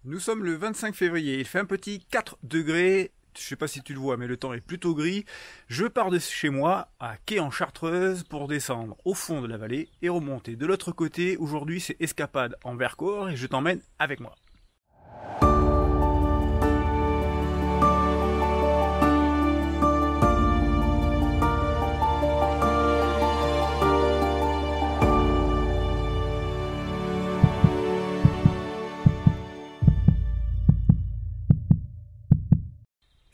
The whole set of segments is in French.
Nous sommes le 25 février, il fait un petit 4 degrés, je sais pas si tu le vois mais le temps est plutôt gris. Je pars de chez moi à Quai en Chartreuse pour descendre au fond de la vallée et remonter de l'autre côté. Aujourd'hui c'est escapade en Vercors et je t'emmène avec moi.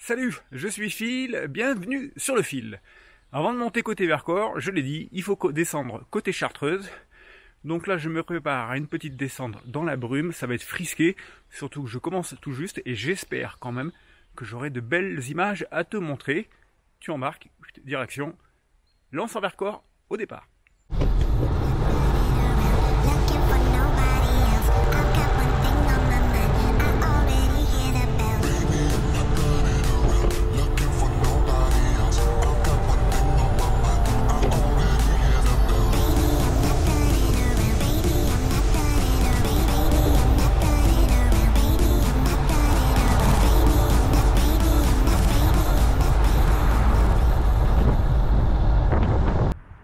Salut, je suis Phil, bienvenue sur le fil. Avant de monter côté Vercors, je l'ai dit, il faut descendre côté Chartreuse. Donc là, je me prépare à une petite descente dans la brume, ça va être frisqué, surtout que je commence tout juste et j'espère quand même que j'aurai de belles images à te montrer. Tu embarques, direction Lens en Vercors au départ.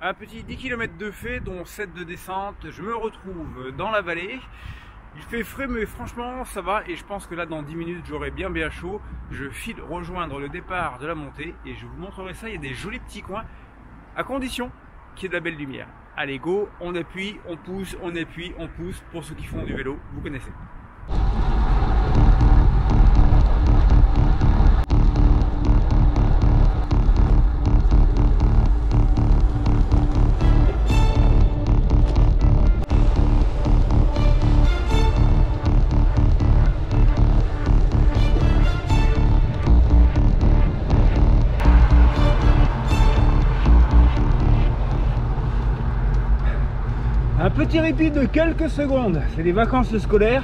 Un petit 10 km de fait, dont 7 de descente, je me retrouve dans la vallée. Il fait frais mais franchement ça va et je pense que là dans 10 minutes j'aurai bien chaud. Je file rejoindre le départ de la montée et je vous montrerai ça, il y a des jolis petits coins à condition qu'il y ait de la belle lumière. Allez go, on appuie, on pousse, on appuie, on pousse. Pour ceux qui font du vélo, vous connaissez. Un petit répit de quelques secondes, c'est les vacances scolaires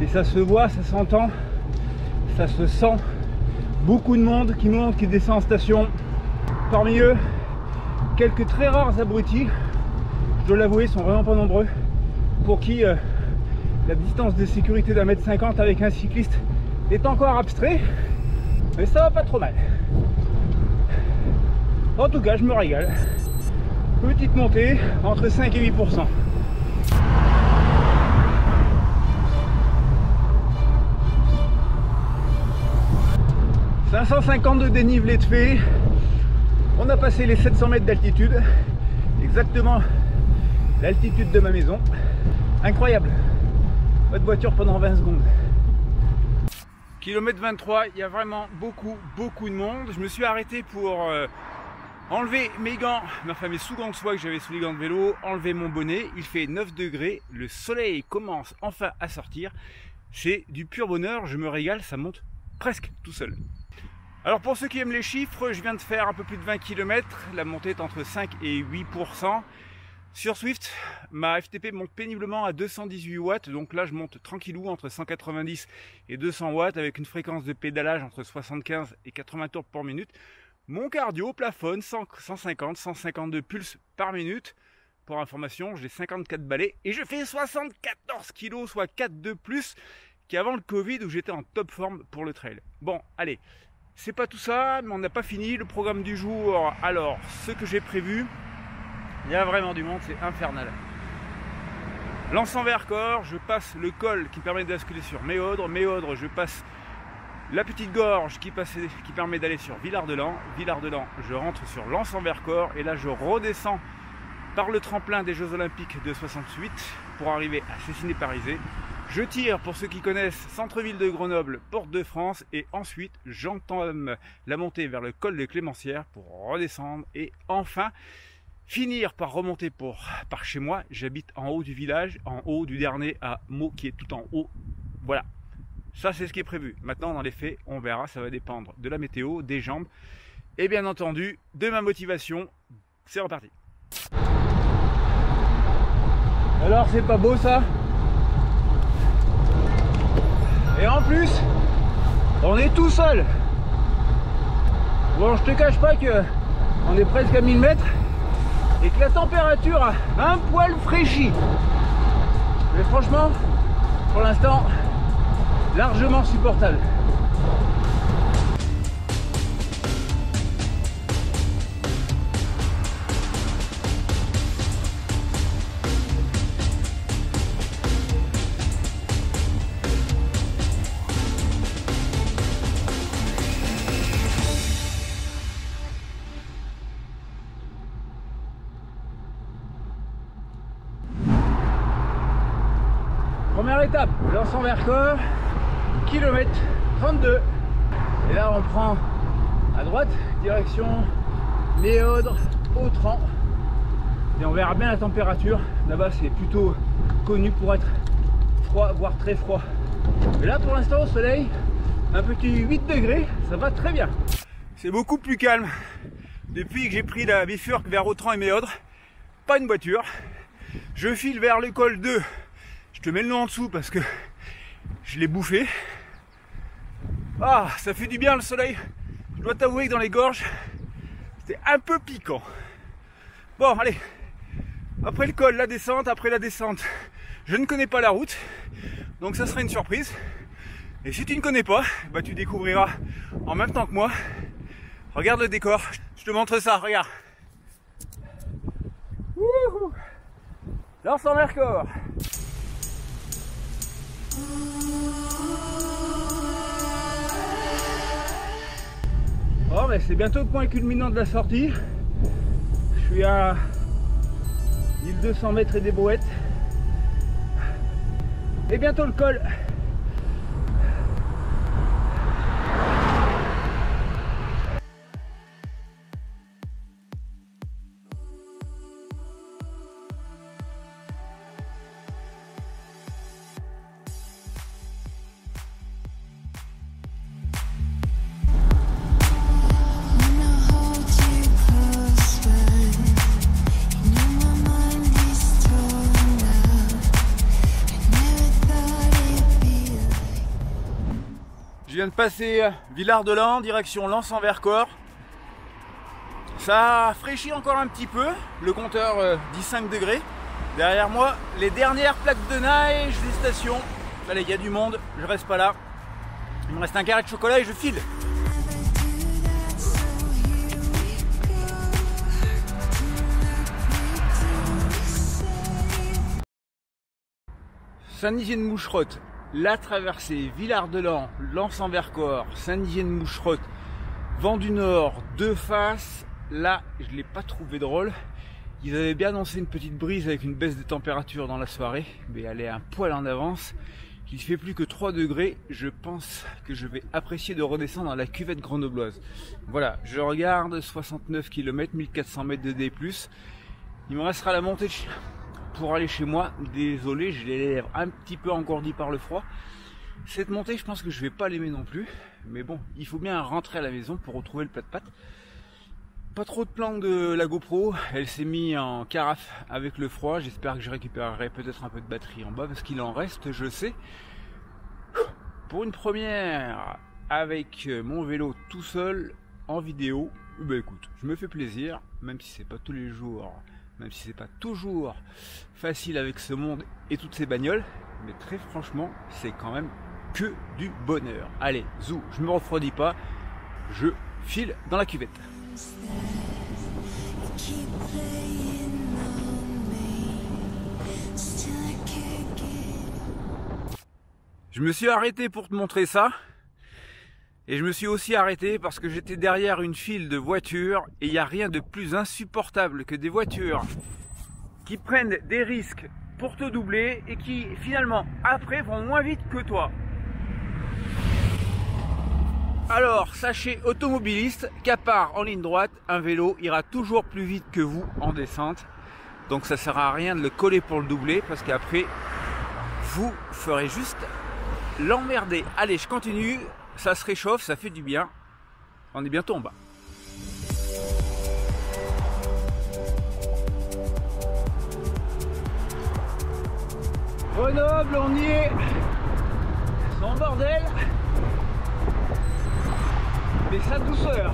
et ça se voit, ça s'entend, ça se sent. Beaucoup de monde qui monte, qui descend en station. Parmi eux, quelques très rares abrutis, je dois l'avouer, sont vraiment pas nombreux, pour qui la distance de sécurité d'1,50 m avec un cycliste est encore abstrait, mais ça va pas trop mal. En tout cas, je me régale. Petite montée, entre 5 et 8%. « 550 de dénivelé de fait. On a passé les 700 mètres d'altitude. Exactement l'altitude de ma maison. Incroyable. Pas de voiture pendant 20 secondes. Kilomètre 23, il y a vraiment beaucoup de monde. Je me suis arrêté pour... enlever mes gants, mes sous-gants de soie que j'avais sous les gants de vélo, enlever mon bonnet, il fait 9 degrés, le soleil commence enfin à sortir, c'est du pur bonheur, je me régale, ça monte presque tout seul. Alors pour ceux qui aiment les chiffres, je viens de faire un peu plus de 20 km, la montée est entre 5 et 8%. Sur Swift, ma FTP monte péniblement à 218 watts, donc là je monte tranquillou entre 190 et 200 watts avec une fréquence de pédalage entre 75 et 80 tours par minute. Mon cardio plafonne 150-152 pulses par minute. Pour information, j'ai 54 balais et je fais 74 kg, soit 4 de plus qu'avant le Covid où j'étais en top forme pour le trail. Bon, allez, c'est pas tout ça, mais on n'a pas fini le programme du jour. Alors, ce que j'ai prévu, il y a vraiment du monde, c'est infernal. Lens en Vercors, je passe le col qui permet de basculer sur Méaudre. Méaudre, je passe la petite gorge qui permet d'aller sur Villard-de-Lans. Villard-de-Lans, je rentre sur Lens en Vercors et là je redescends par le tremplin des Jeux Olympiques de 68 pour arriver à Cessiné-Parisé. Je tire, pour ceux qui connaissent, centre-ville de Grenoble, porte de France et ensuite j'entame la montée vers le col de Clémencières pour redescendre et enfin finir par remonter par chez moi. J'habite en haut du village, en haut du dernier à Meaux qui est tout en haut. Voilà. Ça, c'est ce qui est prévu. Maintenant, dans les faits, on verra. Ça va dépendre de la météo, des jambes et bien entendu de ma motivation. C'est reparti. Alors, c'est pas beau ça? Et en plus, on est tout seul. Bon, je te cache pas que on est presque à 1000 mètres et que la température a un poil fraîchi. Mais franchement, pour l'instant, largement supportable. Première étape, Lens-en-Vercors, kilomètre 32. Et là on prend à droite, direction Méaudre, Autran. Et on verra bien la température. Là-bas c'est plutôt connu pour être froid, voire très froid. Mais là pour l'instant au soleil, un petit 8 degrés, ça va très bien. C'est beaucoup plus calme. Depuis que j'ai pris la bifurque vers Autran et Méaudre, pas une voiture. Je file vers le col 2. Je te mets le nom en dessous parce que je l'ai bouffé. Ah, ça fait du bien le soleil. Je dois t'avouer que dans les gorges, c'était un peu piquant. Bon, allez. Après le col, la descente. Après la descente, je ne connais pas la route. Donc ça sera une surprise. Et si tu ne connais pas, bah tu découvriras en même temps que moi. Regarde le décor. Je te montre ça, regarde. Wouhou! Lens-en-Vercors. Oh, mais c'est bientôt le point culminant de la sortie. Je suis à 1200 mètres et des brouettes. Et bientôt le col. Je viens de passer Villard-de-Lans, direction Lens-en-Vercors. Ça fraîchit encore un petit peu, le compteur dit 5 degrés. Derrière moi, les dernières plaques de neige des stations. Allez, il y a du monde, je reste pas là. Il me reste un carré de chocolat et je file. Saint-Nizier-de-Moucherotte, la traversée, Villard-de-Lans, Lens-en-Vercors, Saint-Nizier-de-Moucherotte, vent du Nord, deux faces. Là, je ne l'ai pas trouvé drôle. Ils avaient bien annoncé une petite brise avec une baisse des températures dans la soirée, mais elle est un poil en avance. Il fait plus que 3 degrés. Je pense que je vais apprécier de redescendre à la cuvette grenobloise. Voilà, je regarde 69 km, 1400 mètres de D+. Il me restera la montée pour aller chez moi. Désolé, j'ai les lèvres un petit peu engourdies par le froid. Cette montée, je pense que je vais pas l'aimer non plus. Mais bon, il faut bien rentrer à la maison pour retrouver le plat de pâtes. Pas trop de plan de la GoPro, elle s'est mise en carafe avec le froid. J'espère que je récupérerai peut-être un peu de batterie en bas parce qu'il en reste, je sais. Pour une première avec mon vélo tout seul en vidéo, bah écoute, je me fais plaisir, même si c'est pas tous les jours, même si c'est pas toujours facile avec ce monde et toutes ces bagnoles, mais très franchement, c'est quand même que du bonheur. Allez, zou, je me refroidis pas, je file dans la cuvette. Je me suis arrêté pour te montrer ça, et je me suis aussi arrêté parce que j'étais derrière une file de voitures et il n'y a rien de plus insupportable que des voitures qui prennent des risques pour te doubler et qui finalement après vont moins vite que toi. Alors sachez automobilistes qu'à part en ligne droite, un vélo ira toujours plus vite que vous en descente, donc ça sert à rien de le coller pour le doubler parce qu'après vous ferez juste l'emmerder. Allez, je continue, ça se réchauffe, ça fait du bien. On est bientôt en bas. Grenoble, on y est. Sans bordel. Mais sa douceur.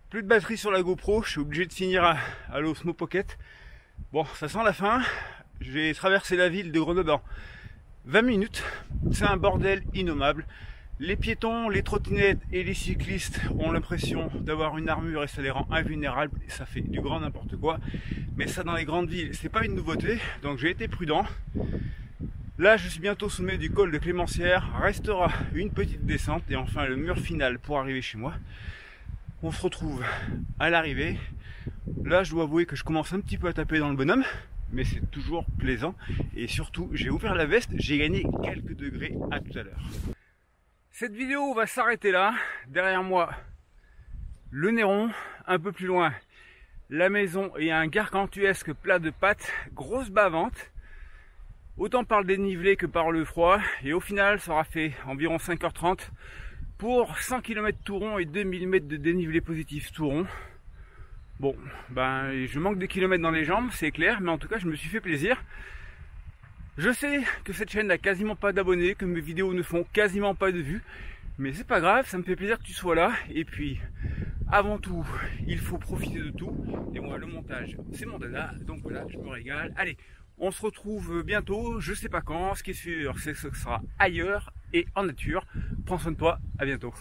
Plus de batterie sur la GoPro, je suis obligé de finir à l'Osmo Pocket. Bon, ça sent la fin. J'ai traversé la ville de Grenoble en 20 minutes. C'est un bordel innommable. Les piétons, les trottinettes et les cyclistes ont l'impression d'avoir une armure et ça les rend invulnérables. Et ça fait du grand n'importe quoi. Mais ça, dans les grandes villes, c'est pas une nouveauté. Donc j'ai été prudent. Là, je suis bientôt au sommet du col de Clémencières. Restera une petite descente et enfin le mur final pour arriver chez moi. On se retrouve à l'arrivée. Là, je dois avouer que je commence un petit peu à taper dans le bonhomme, mais c'est toujours plaisant. Et surtout, j'ai ouvert la veste, j'ai gagné quelques degrés à tout à l'heure. Cette vidéo va s'arrêter là. Derrière moi, le Néron. Un peu plus loin, la maison et un gargantuesque plat de pâtes, grosse bavante. Autant par le dénivelé que par le froid. Et au final, ça aura fait environ 5h30 pour 100 km tout rond et 2000 mètres de dénivelé positif tout rond. Bon, ben je manque de kilomètres dans les jambes, c'est clair, mais en tout cas je me suis fait plaisir. Je sais que cette chaîne n'a quasiment pas d'abonnés, que mes vidéos ne font quasiment pas de vues, mais c'est pas grave, ça me fait plaisir que tu sois là. Et puis, avant tout, il faut profiter de tout. Et moi, le montage, c'est mon dada, donc voilà, je me régale. Allez, on se retrouve bientôt, je sais pas quand, ce qui est sûr, c'est que ce sera ailleurs et en nature. Prends soin de toi, à bientôt.